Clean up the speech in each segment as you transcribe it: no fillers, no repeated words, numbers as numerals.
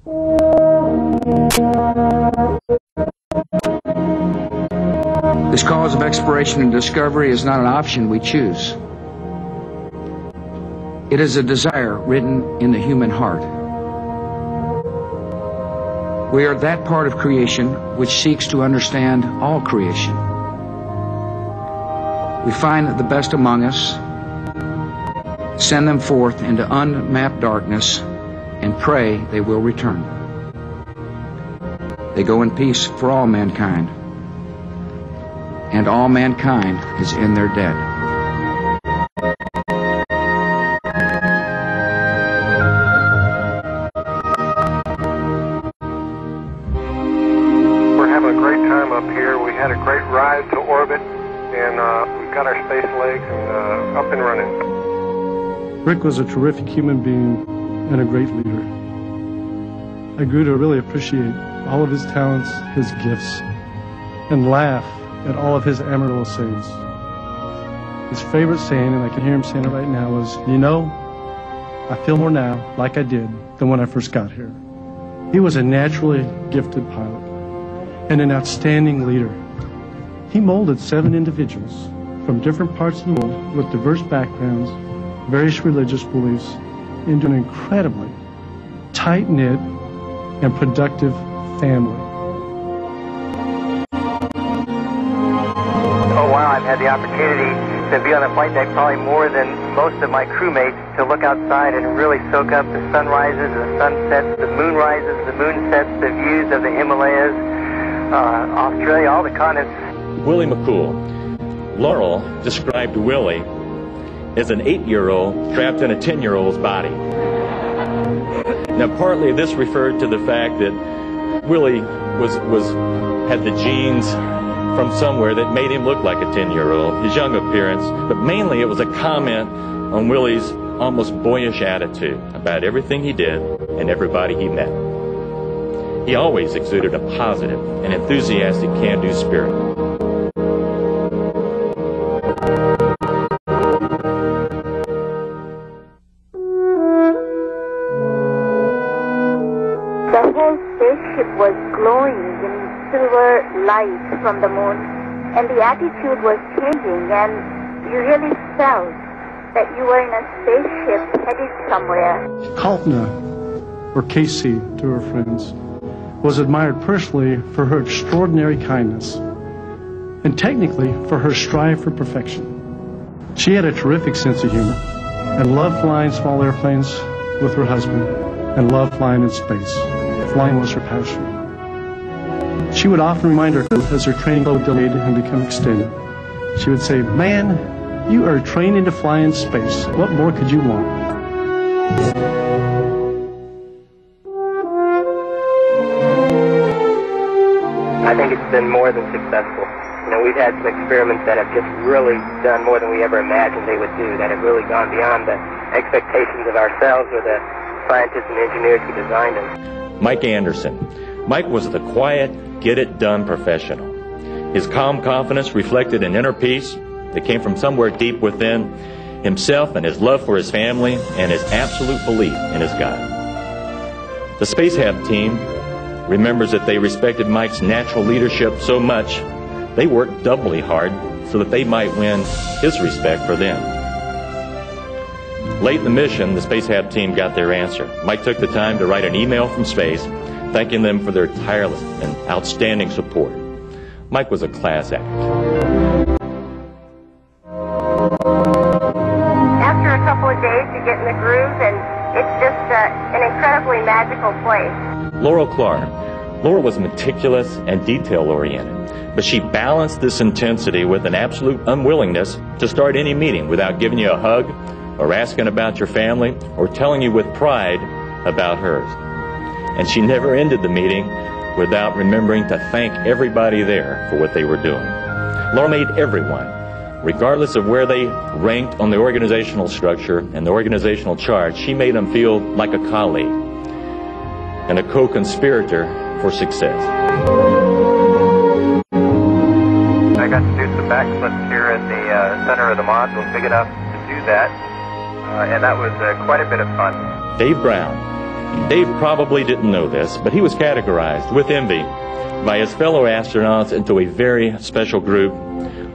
This cause of exploration and discovery is not an option we choose. It is a desire written in the human heart. We are that part of creation which seeks to understand all creation. We find the best among us, send them forth into unmapped darkness, and pray they will return. They go in peace for all mankind, and all mankind is in their dead. We're having a great time up here. We had a great ride to orbit, and we've got our space legs and up and running. Rick was a terrific human being and a great leader. I grew to really appreciate all of his talents, his gifts, and laugh at all of his amateur sayings. His favorite saying, and I can hear him saying it right now, was, "You know, I feel more now like I did than when I first got here." He was a naturally gifted pilot and an outstanding leader. He molded 7 individuals from different parts of the world with diverse backgrounds, various religious beliefs, into an incredibly tight-knit and productive family. Oh wow, I've had the opportunity to be on the flight deck probably more than most of my crewmates, to look outside and really soak up the sunrises, the sunsets, the moonrises, the moonsets, the views of the Himalayas, Australia, all the continents. Willie McCool. Laurel described Willie as an 8-year-old trapped in a 10-year-old's body. Now, partly this referred to the fact that Willie had the genes from somewhere that made him look like a 10-year-old, his young appearance, but mainly it was a comment on Willie's almost boyish attitude about everything he did and everybody he met. He always exuded a positive and enthusiastic can-do spirit. The whole spaceship was glowing in silver light from the moon, and the attitude was changing, and you really felt that you were in a spaceship headed somewhere. Kalpna, or Casey to her friends, was admired personally for her extraordinary kindness and technically for her strive for perfection. She had a terrific sense of humor and loved flying small airplanes with her husband and loved flying in space. Flying was her passion. She would often remind her crew as her training would delayed and become extended. She would say, "Man, you are training to fly in space. What more could you want?" I think it's been more than successful. You know, we've had some experiments that have just really done more than we ever imagined they would do, that have really gone beyond the expectations of ourselves or the scientists and engineers who designed them. Mike Anderson. Mike was the quiet, get-it-done professional. His calm confidence reflected an inner peace that came from somewhere deep within himself, and his love for his family and his absolute belief in his God. The Spacehab team remembers that they respected Mike's natural leadership so much they worked doubly hard so that they might win his respect for them. Late in the mission, the Spacehab team got their answer. Mike took the time to write an email from space thanking them for their tireless and outstanding support. Mike was a class act. After a couple of days, you get in the groove, and it's just an incredibly magical place. Laurel Clark. Laura was meticulous and detail-oriented, but she balanced this intensity with an absolute unwillingness to start any meeting without giving you a hug or asking about your family or telling you with pride about hers. And she never ended the meeting without remembering to thank everybody there for what they were doing. Laura made everyone, regardless of where they ranked on the organizational structure and the organizational chart, she made them feel like a colleague and a co-conspirator for success. I got to do some backflips here in the center of the module, big enough to do that, and that was quite a bit of fun. Dave Brown. Dave probably didn't know this, but he was categorized with envy by his fellow astronauts into a very special group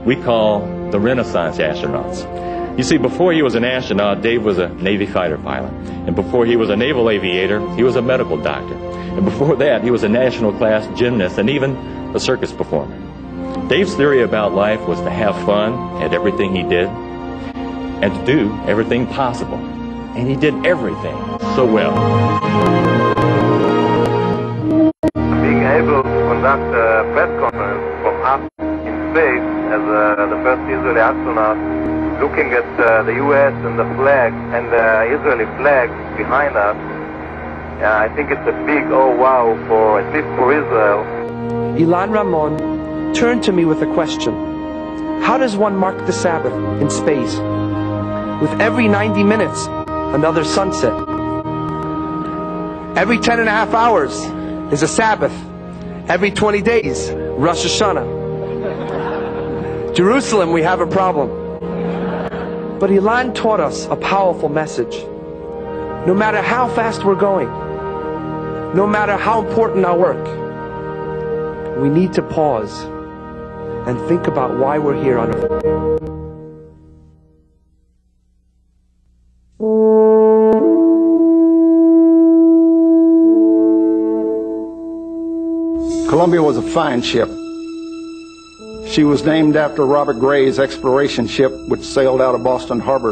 we call the Renaissance astronauts. You see, before he was an astronaut, Dave was a Navy fighter pilot. And before he was a naval aviator, he was a medical doctor. And before that, he was a national class gymnast and even a circus performer. Dave's theory about life was to have fun at everything he did and to do everything possible. And he did everything so well. Being able to conduct a press conference from up in space as the first Israeli astronaut, looking at the U.S. and the flag and the Israeli flag behind us, I think it's a big oh wow for, at least for Israel. Ilan Ramon turned to me with a question. How does one mark the Sabbath in space? With every 90 minutes, another sunset. Every 10.5 hours is a Sabbath. Every 20 days, Rosh Hashanah. Jerusalem, we have a problem. But Ilan taught us a powerful message. No matter how fast we're going, no matter how important our work, we need to pause and think about why we're here on Earth. Columbia was a fine ship. She was named after Robert Gray's exploration ship, which sailed out of Boston Harbor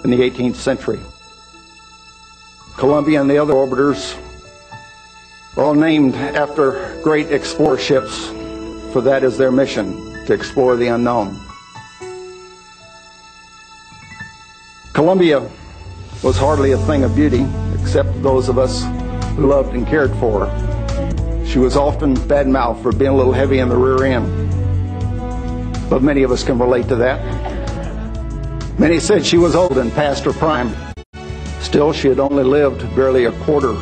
in the 18th century. Columbia and the other orbiters are all named after great explorer ships, for that is their mission, to explore the unknown. Columbia was hardly a thing of beauty, except those of us who loved and cared for her. She was often bad-mouthed for being a little heavy in the rear end. But many of us can relate to that. Many said she was old and past her prime. Still, she had only lived barely a quarter